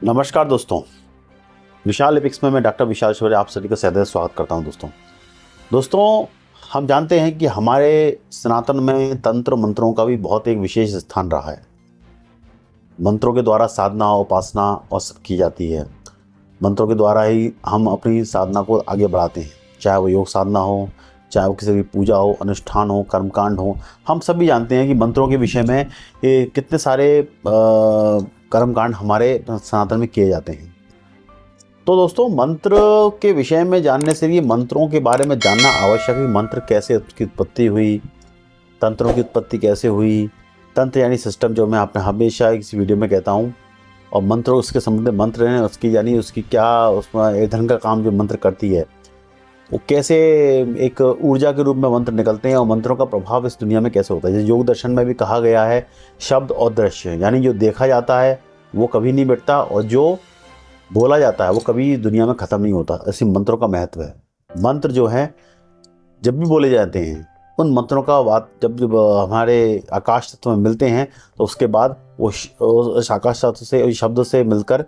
नमस्कार दोस्तों, विशाल एपिक्स में मैं डॉक्टर विशाल शौर्य आप सभी का सदैव स्वागत करता हूं। दोस्तों हम जानते हैं कि हमारे सनातन में तंत्र मंत्रों का भी बहुत एक विशेष स्थान रहा है। मंत्रों के द्वारा साधना उपासना और सब की जाती है। मंत्रों के द्वारा ही हम अपनी साधना को आगे बढ़ाते हैं, चाहे वो योग साधना हो, चाहे वो किसी की पूजा हो, अनुष्ठान हो, कर्मकांड हो। हम सभी जानते हैं कि मंत्रों के विषय में ये कितने सारे कर्मकांड हमारे सनातन में किए जाते हैं। तो दोस्तों, मंत्र के विषय में जानने से लिए मंत्रों के बारे में जानना आवश्यक है। मंत्र कैसे उसकी उत्पत्ति हुई, तंत्रों की उत्पत्ति कैसे हुई। तंत्र यानी सिस्टम, जो मैं आपने हमेशा इस वीडियो में कहता हूँ, और मंत्र उसके संबंधित मंत्र हैं, उसकी यानी उसकी क्या उसमें एक धन का काम जो मंत्र करती है, वो कैसे एक ऊर्जा के रूप में मंत्र निकलते हैं और मंत्रों का प्रभाव इस दुनिया में कैसे होता है। जैसे योग दर्शन में भी कहा गया है, शब्द और दृश्य, यानी जो देखा जाता है वो कभी नहीं मिटता और जो बोला जाता है वो कभी दुनिया में ख़त्म नहीं होता। ऐसे मंत्रों का महत्व है। मंत्र जो है जब भी बोले जाते हैं, उन मंत्रों का बात जब हमारे आकाश तत्व में मिलते हैं तो उसके बाद वो उस आकाश तत्व से शब्द से मिलकर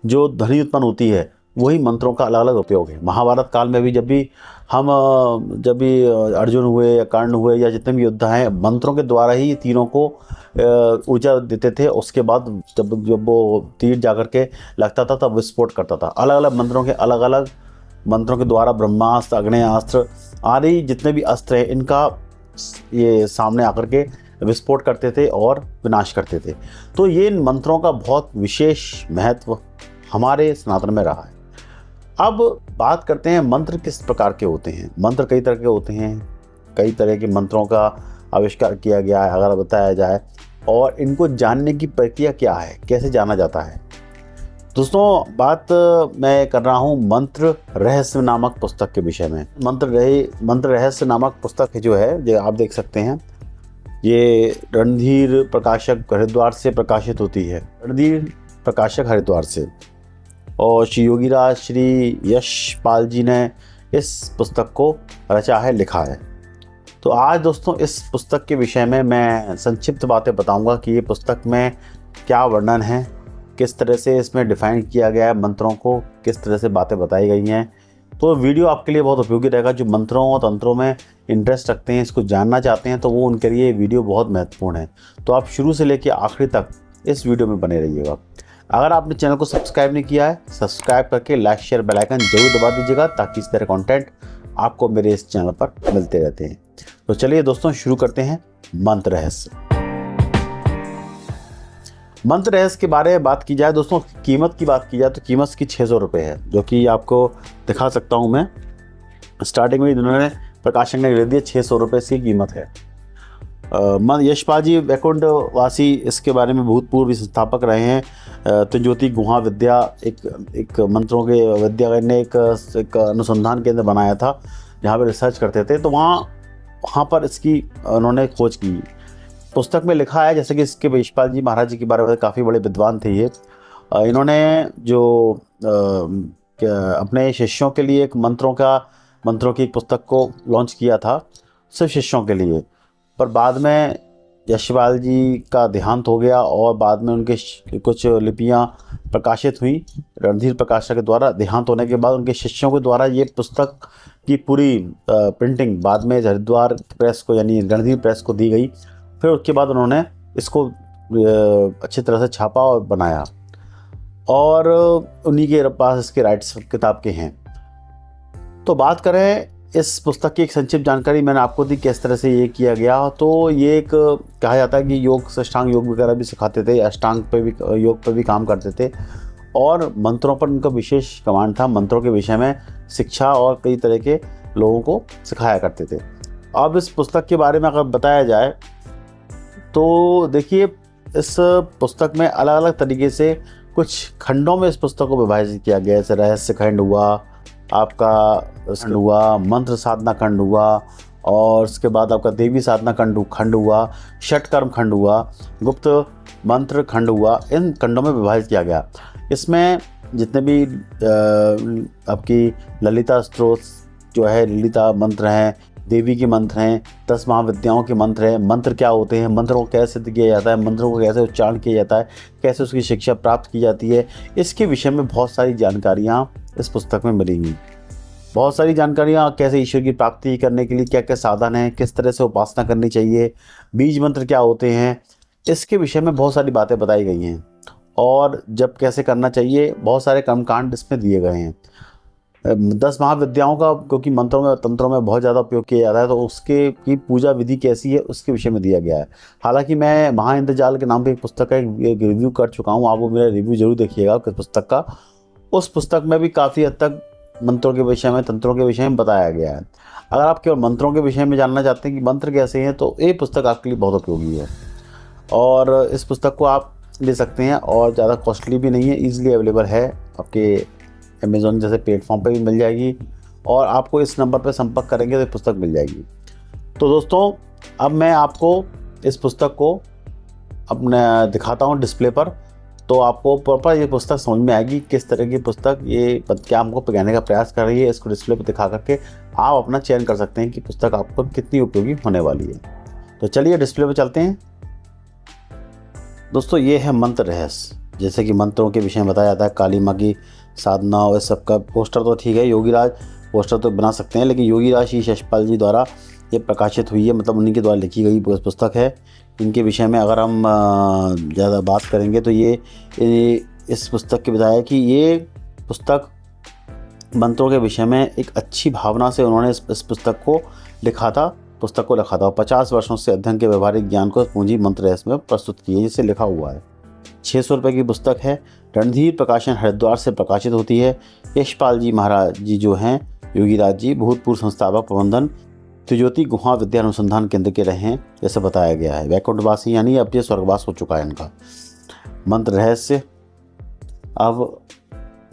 जो ध्वनि उत्पन्न होती है, वही मंत्रों का अलग अलग उपयोग है। महाभारत काल में भी जब भी अर्जुन हुए या कर्ण हुए या जितने भी योद्धा हैं, मंत्रों के द्वारा ही तीनों को ऊर्जा देते थे। उसके बाद जब वो तीर जाकर के लगता था तब विस्फोट करता था। अलग अलग मंत्रों के द्वारा ब्रह्मास्त्र, आग्नेयास्त्र आदि जितने भी अस्त्र हैं, इनका ये सामने आकर के विस्फोट करते थे और विनाश करते थे। तो ये इन मंत्रों का बहुत विशेष महत्व हमारे सनातन में रहा है। अब बात करते हैं मंत्र किस प्रकार के होते हैं। मंत्र कई तरह के होते हैं, कई तरह के मंत्रों का आविष्कार किया गया है अगर बताया जाए, और इनको जानने की प्रक्रिया क्या है, कैसे जाना जाता है। दोस्तों, बात मैं कर रहा हूँ मंत्र रहस्य नामक पुस्तक के विषय में। मंत्र रहस्य नामक पुस्तक जो है, जो आप देख सकते हैं, ये रणधीर प्रकाशक हरिद्वार से प्रकाशित होती है। रणधीर प्रकाशक हरिद्वार से, और श्री योगीराज श्री यशपाल जी ने इस पुस्तक को रचा है, लिखा है। तो आज दोस्तों इस पुस्तक के विषय में मैं संक्षिप्त बातें बताऊंगा कि ये पुस्तक में क्या वर्णन है, किस तरह से इसमें डिफाइन किया गया है मंत्रों को, किस तरह से बातें बताई गई हैं। तो वीडियो आपके लिए बहुत उपयोगी रहेगा। जो मंत्रों और तंत्रों में इंटरेस्ट रखते हैं, इसको जानना चाहते हैं, तो वो उनके लिए वीडियो बहुत महत्वपूर्ण है। तो आप शुरू से लेकर आखिरी तक इस वीडियो में बने रहिएगा। अगर आपने चैनल को सब्सक्राइब नहीं किया है, सब्सक्राइब करके लाइक शेयर बेल आइकन जरूर दबा दीजिएगा, ताकि इस तरह कंटेंट आपको मेरे इस चैनल पर मिलते रहते हैं। तो चलिए दोस्तों शुरू करते हैं मंत्र रहस्य। मंत्र रहस्य के बारे में बात की जाए दोस्तों, कीमत की बात की जाए तो कीमत की 600 रुपये है, जो कि आपको दिखा सकता हूँ मैं। स्टार्टिंग में इन्होंने प्रकाशक ने ले दिया 600 रुपये इसकी कीमत है। यशपाल जी वैकुंठ वासी इसके बारे में भूतपूर्व संस्थापक रहे हैं। त्रिज्योति गुहा विद्या एक मंत्रों के विद्या ने एक अनुसंधान केंद्र बनाया था, जहाँ पर रिसर्च करते थे। तो वहाँ पर इसकी उन्होंने खोज की। पुस्तक में लिखा है, जैसे कि इसके यशपाल जी महाराज जी के बारे में काफ़ी बड़े विद्वान थे ये। इन्होंने जो अपने शिष्यों के लिए एक मंत्रों की एक पुस्तक को लॉन्च किया था, सिर्फ शिष्यों के लिए। पर बाद में यशपाल जी का देहांत हो गया और बाद में उनके कुछ लिपियां प्रकाशित हुई रणधीर प्रकाशक के द्वारा। देहांत होने के बाद उनके शिष्यों के द्वारा ये पुस्तक की पूरी प्रिंटिंग बाद में हरिद्वार प्रेस को, यानी रणधीर प्रेस को दी गई। फिर उसके बाद उन्होंने इसको अच्छी तरह से छापा और बनाया, और उन्हीं के पास इसके राइट्स किताब के हैं। तो बात करें इस पुस्तक की एक संक्षिप्त जानकारी मैंने आपको दी, किस तरह से ये किया गया। तो ये एक कहा जाता है कि योग अष्टांग योग वगैरह भी सिखाते थे, अष्टांग पे भी, योग पे भी काम करते थे, और मंत्रों पर उनका विशेष कमांड था। मंत्रों के विषय में शिक्षा और कई तरह के लोगों को सिखाया करते थे। अब इस पुस्तक के बारे में अगर बताया जाए तो देखिए, इस पुस्तक में अलग अलग तरीके से कुछ खंडों में इस पुस्तक को विभाजित किया गया। जैसे रहस्य खंड हुआ, आपका खंड हुआ, मंत्र साधना खंड हुआ, और उसके बाद आपका देवी साधना खंड हुआ, षटकर्म खंड हुआ, गुप्त मंत्र खंड हुआ। इन खंडों में विभाजित किया गया। इसमें जितने भी आपकी ललिता स्त्रोत जो है, ललिता मंत्र हैं, देवी के मंत्र हैं, 10 महाविद्याओं के मंत्र हैं, मंत्र क्या होते हैं, मंत्र को कैसे सिद्ध किया जाता है, मंत्रों को कैसे उच्चारण किया जाता है, कैसे उसकी शिक्षा प्राप्त की जाती है, इसके विषय में बहुत सारी जानकारियाँ इस पुस्तक में मिलेंगी। बहुत सारी जानकारियाँ, कैसे ईश्वर की प्राप्ति करने के लिए क्या क्या साधन हैं, किस तरह से उपासना करनी चाहिए, बीज मंत्र क्या होते हैं, इसके विषय में बहुत सारी बातें बताई गई हैं। और जब कैसे करना चाहिए, बहुत सारे कर्मकांड इसमें दिए गए हैं। 10 महाविद्याओं का क्योंकि मंत्रों में तंत्रों में बहुत ज़्यादा उपयोग किया जाता है, तो उसके की पूजा विधि कैसी है उसके विषय में दिया गया है। हालांकि मैं महाइंद्रजाल के नाम पे एक पुस्तक का एक रिव्यू कर चुका हूँ, आप वो मेरा रिव्यू जरूर देखिएगा उस पुस्तक का। उस पुस्तक में भी काफ़ी हद तक मंत्रों के विषय में, तंत्रों के विषय में बताया गया है। अगर आप केवल मंत्रों के विषय में जानना चाहते हैं कि मंत्र कैसे हैं, तो ये पुस्तक आपके लिए बहुत उपयोगी है और इस पुस्तक को आप ले सकते हैं और ज़्यादा कॉस्टली भी नहीं है, ईजिली अवेलेबल है, आपके अमेज़ॉन जैसे प्लेटफॉर्म पे भी मिल जाएगी और आपको इस नंबर पे संपर्क करेंगे तो पुस्तक मिल जाएगी। तो दोस्तों, अब मैं आपको इस पुस्तक को अपने दिखाता हूँ डिस्प्ले पर, तो आपको प्रॉपर ये पुस्तक समझ में आएगी किस तरह की पुस्तक ये क्या हमको कहने का प्रयास कर रही है। इसको डिस्प्ले पर दिखा करके आप अपना चयन कर सकते हैं कि पुस्तक आपको कितनी उपयोगी होने वाली है। तो चलिए डिस्प्ले पर चलते हैं। दोस्तों, ये है मंत्र रहस्य। जैसे कि मंत्रों के विषय में बताया जाता है, काली माँ की साधना और इस सब का पोस्टर तो ठीक है, योगीराज पोस्टर तो बना सकते हैं, लेकिन योगीराज श्री यशपाल जी द्वारा ये प्रकाशित हुई है, मतलब उन्हीं के द्वारा लिखी गई पुस्तक है। इनके विषय में अगर हम ज़्यादा बात करेंगे तो ये इस पुस्तक के बताया कि ये पुस्तक मंत्रों के विषय में एक अच्छी भावना से उन्होंने इस पुस्तक को लिखा था। 50 वर्षों से अध्ययन के व्यवहारिक ज्ञान को पूंजी मंत्र रहस्य में प्रस्तुत किए, जिसे लिखा हुआ है। 600 रुपये की पुस्तक है। रणधीर प्रकाशन हरिद्वार से प्रकाशित होती है। यशपाल जी महाराज जी जो हैं, योगीराज जी भूतपूर्व संस्थापक प्रबंधन त्रिज्योति गुहा विद्या अनुसंधान केंद्र के रहे हैं, जैसे बताया गया है। वैकुंठवासी यानी अब ये स्वर्गवास हो चुका है इनका। मंत्र रहस्य, अब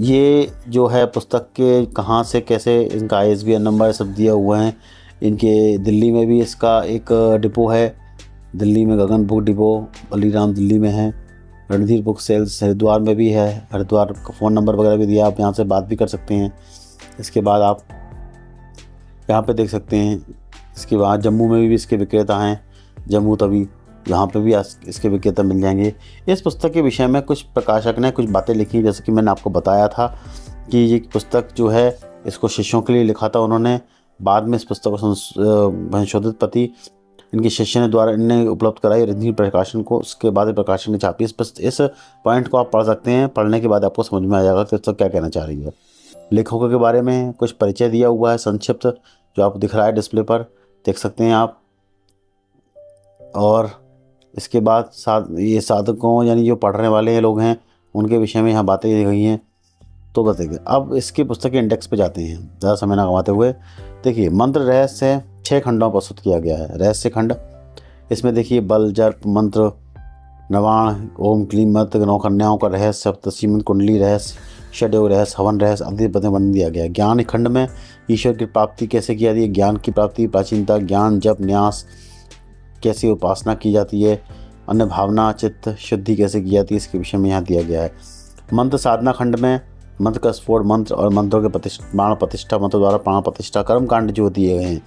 ये जो है पुस्तक के कहाँ से कैसे, इनका ISBN नंबर सब दिया हुआ है। इनके दिल्ली में भी इसका एक डिपो है, दिल्ली में गगन बुक डिपो बलीराम दिल्ली में है। रणधीर बुक सेल्स हरिद्वार में भी है, हरिद्वार का फ़ोन नंबर वगैरह भी दिया, आप यहाँ से बात भी कर सकते हैं। इसके बाद आप यहाँ पे देख सकते हैं। इसके बाद जम्मू में भी इसके विक्रेता हैं, जम्मू तभी, यहाँ पे भी इसके विक्रेता मिल जाएंगे। इस पुस्तक के विषय में कुछ प्रकाशक ने कुछ बातें लिखी, जैसे कि मैंने आपको बताया था कि ये पुस्तक जो है इसको शिष्यों के लिए लिखा था उन्होंने। बाद में इस पुस्तक को संशोधित प्रति इनके शिष्य ने द्वारा इन्हें उपलब्ध कराई रणधीर प्रकाशन को। उसके बाद प्रकाशन ने छापी। इस पॉइंट को आप पढ़ सकते हैं, पढ़ने के बाद आपको समझ में आ जाएगा कि पुस्तक क्या कहना चाह रही है। लेखकों के बारे में कुछ परिचय दिया हुआ है संक्षिप्त, जो आपको दिख रहा है डिस्प्ले पर, देख सकते हैं आप। और इसके बाद ये साधकों यानी जो पढ़ने वाले लोग हैं उनके विषय में यहाँ बातें दी गई हैं। तो बताइए, अब इसकी पुस्तक के इंडेक्स पे जाते हैं ज़्यादा समय ना गंवाते हुए। देखिए, मंत्र रहस्य 6 खंडों में प्रस्तुत किया गया है। रहस्य खंड, इसमें देखिए बल, जर्प, मंत्र, नवाण, ओम क्लीम मंत्र, 9 कन्याओं का रहस्य, सप्तसी कुंडली रहस्य, षड्योग रहस्य, हवन रहस्य आदि बन दिया गया। ज्ञान खंड में ईश्वर की प्राप्ति कैसे की जाती है, ज्ञान की प्राप्ति, प्राचीनता, ज्ञान, जप, न्यास, कैसे उपासना की जाती है, अन्य भावना, चित्त शुद्धि कैसे की जाती है, इसके विषय में यहाँ दिया गया है। मंत्र साधना खंड में मंत्र का स्फोट मंत्र और मंत्रों के प्राण प्रतिष्ठा, मंत्र द्वारा प्राण प्रतिष्ठा, कर्म कांड जो दिए गए हैं,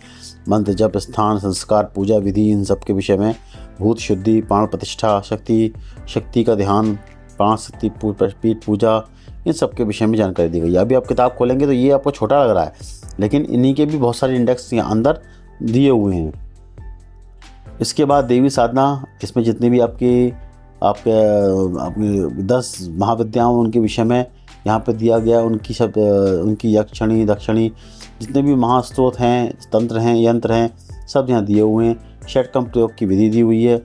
मंत्र जप, स्थान, संस्कार, पूजा विधि, इन सब के विषय में, भूत शुद्धि, प्राण प्रतिष्ठा, शक्ति का ध्यान, प्राण शक्ति पीठ पूजा, इन सब के विषय में जानकारी दी गई है। अभी आप किताब खोलेंगे तो ये आपको छोटा लग रहा है, लेकिन इन्हीं के भी बहुत सारे इंडेक्स यहाँ अंदर दिए हुए हैं। इसके बाद देवी साधना, इसमें जितनी भी आपकी 10 महाविद्याओं उनके विषय में यहाँ पे दिया गया। उनकी यक्षणी, दक्षिणी, जितने भी महास्त्रोत हैं, तंत्र हैं, यंत्र हैं, सब यहाँ दिए हुए हैं। षटकम प्रयोग की विधि दी हुई है,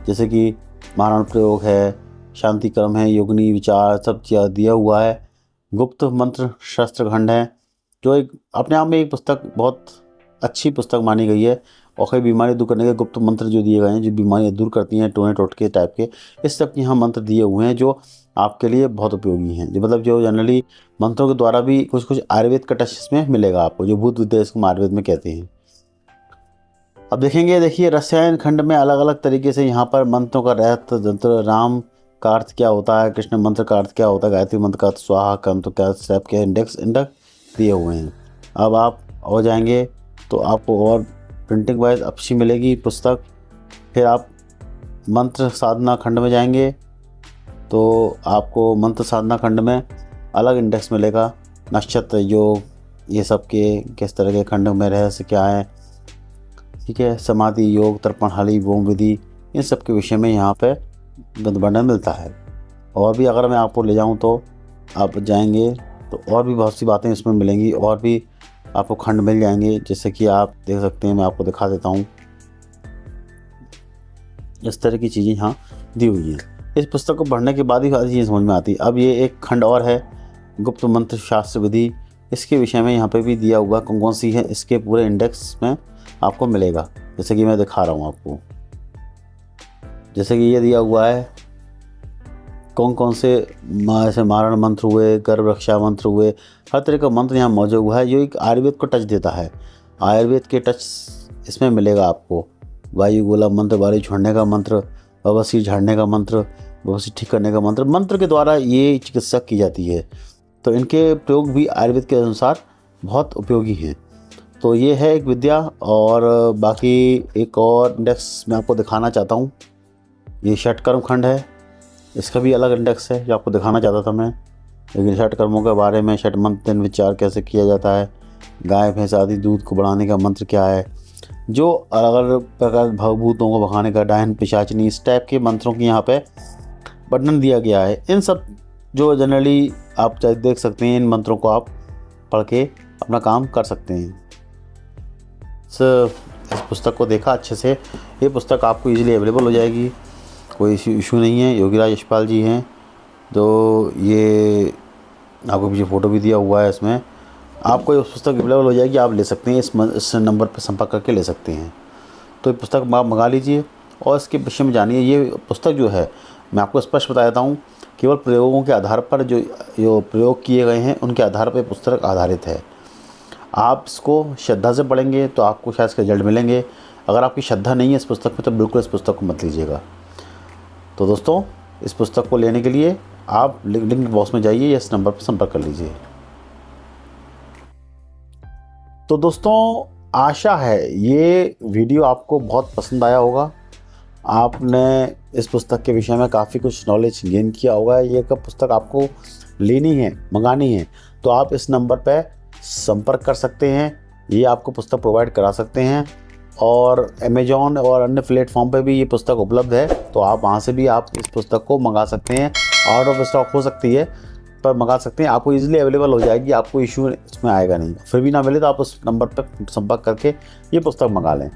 जैसे कि मारण प्रयोग है, शांति क्रम है, योगिनी विचार, सब दिया हुआ है। गुप्त मंत्र शस्त्र खंड है, जो एक अपने आप में एक पुस्तक बहुत अच्छी पुस्तक मानी गई है। और कई बीमारी दूर करने के गुप्त मंत्र जो दिए गए हैं, जो बीमारियाँ दूर करती हैं, टोने टोटके टाइप के, इस सब के यहाँ मंत्र दिए हुए हैं जो आपके लिए बहुत उपयोगी हैं। जो मतलब जो जनरली मंत्रों के द्वारा भी कुछ आयुर्वेद का टच इसमें मिलेगा आपको, जो भूत विद्या इसको आयुर्वेद में कहते हैं। अब देखिए रसायन खंड में अलग अलग तरीके से यहाँ पर मंत्रों का रहस्य, जंत्र, राम का अर्थ क्या होता है, कृष्ण मंत्र का अर्थ क्या होता है, गायत्री मंत्र का अर्थ, स्वाहा का मंत्र का अर्थ, के इंडेक्स दिए हुए हैं। अब आप हो जाएंगे तो आपको और प्रिंटिंग वाइज अच्छी मिलेगी पुस्तक। फिर आप मंत्र साधना खंड में जाएंगे तो आपको मंत्र साधना खंड में अलग इंडेक्स मिलेगा। नक्षत्र योग, ये सब के किस तरह के खंड में रहस्य क्या है, ठीक है। समाधि योग, तर्पणहाली, वोम विधि, इन सब के विषय में यहाँ पे वर्णन मिलता है। और भी अगर मैं आपको ले जाऊँ तो आप जाएंगे तो और भी बहुत सी बातें इसमें मिलेंगी, और भी आपको खंड मिल जाएंगे, जैसे कि आप देख सकते हैं। मैं आपको दिखा देता हूँ, इस तरह की चीज़ें यहाँ दी हुई हैं। इस पुस्तक को पढ़ने के बाद ही सारी चीज़ें समझ में आती है। अब ये एक खंड और है, गुप्त मंत्र शास्त्र विधि, इसके विषय में यहाँ पे भी दिया हुआ कौन कौन सी है, इसके पूरे इंडेक्स में आपको मिलेगा। जैसे कि मैं दिखा रहा हूँ आपको, जैसे कि ये दिया हुआ है कौन कौन से ऐसे मारण मंत्र हुए, गर्भ रक्षा मंत्र हुए, हर तरह का मंत्र यहाँ मौजूद हुआ है, जो एक आयुर्वेद को टच देता है। आयुर्वेद के टच इसमें मिलेगा आपको। वायु गोला मंत्र, वायु छोड़ने का मंत्र, बवासीर झाड़ने का मंत्र, बवासीर ठीक करने का मंत्र, मंत्र के द्वारा ये चिकित्सा की जाती है। तो इनके प्रयोग भी आयुर्वेद के अनुसार बहुत उपयोगी हैं। तो ये है एक विद्या। और बाकी एक और इंडेक्स मैं आपको दिखाना चाहता हूँ, ये षटकर्म खंड है, इसका भी अलग इंडेक्स है जो आपको दिखाना चाहता था मैं। लेकिन षट कर्मों के बारे में, षट मंत्र विचार कैसे किया जाता है, गाय भैंस आदि दूध को बढ़ाने का मंत्र क्या है, जो अलग अलग प्रकार भवभूतों को भगाने का, डायन पिशाचनी, इस टाइप के मंत्रों की यहाँ पे वर्णन दिया गया है। इन सब जो जनरली आप देख सकते हैं, इन मंत्रों को आप पढ़ के अपना काम कर सकते हैं। इस पुस्तक को देखा अच्छे से, ये पुस्तक आपको इजीली अवेलेबल हो जाएगी, कोई इशू नहीं है। योगीराज यशपाल जी हैं, तो ये आपको पीछे फ़ोटो भी दिया हुआ है, इसमें आपको ये पुस्तक अवेलेबल हो जाएगी, आप ले सकते हैं। इस नंबर पर संपर्क करके ले सकते हैं। तो ये पुस्तक आप मंगा लीजिए और इसके विषय में जानिए। ये पुस्तक जो है, मैं आपको स्पष्ट बता देता हूँ, केवल प्रयोगों के आधार पर जो प्रयोग किए गए हैं उनके आधार पर पुस्तक आधारित है। आप इसको श्रद्धा से पढ़ेंगे तो आपको शायद इसके रिजल्ट मिलेंगे। अगर आपकी श्रद्धा नहीं है इस पुस्तक में तो बिल्कुल इस पुस्तक को मत लीजिएगा। तो दोस्तों, इस पुस्तक को लेने के लिए आप लिंक बॉक्स में जाइए या इस नंबर पर संपर्क कर लीजिए। तो दोस्तों, आशा है ये वीडियो आपको बहुत पसंद आया होगा। आपने इस पुस्तक के विषय में काफ़ी कुछ नॉलेज गेन किया होगा। ये कब पुस्तक आपको लेनी है, मंगानी है, तो आप इस नंबर पर संपर्क कर सकते हैं। ये आपको पुस्तक प्रोवाइड करा सकते हैं। और अमेजॉन और अन्य प्लेटफॉर्म पे भी ये पुस्तक उपलब्ध है, तो आप वहाँ से भी आप इस पुस्तक को मंगा सकते हैं। आउट ऑफ स्टॉक हो सकती है, पर मंगा सकते हैं, आपको इजीली अवेलेबल हो जाएगी, आपको इशू इसमें आएगा नहीं। फिर भी ना मिले तो आप उस नंबर पर संपर्क करके ये पुस्तक मंगा लें।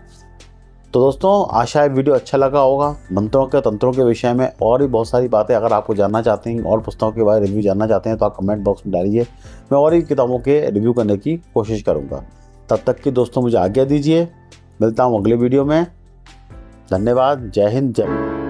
तो दोस्तों, आशा है वीडियो अच्छा लगा होगा। मंत्रों के तंत्रों के विषय में और भी बहुत सारी बातें अगर आपको जानना चाहते हैं और पुस्तकों के बारे में रिव्यू जानना चाहते हैं तो आप कमेंट बॉक्स में डालिए, मैं और भी किताबों के रिव्यू करने की कोशिश करूँगा। तब तक की दोस्तों मुझे आज्ञा दीजिए, मिलता हूँ अगले वीडियो में। धन्यवाद। जय हिंद, जय भारत।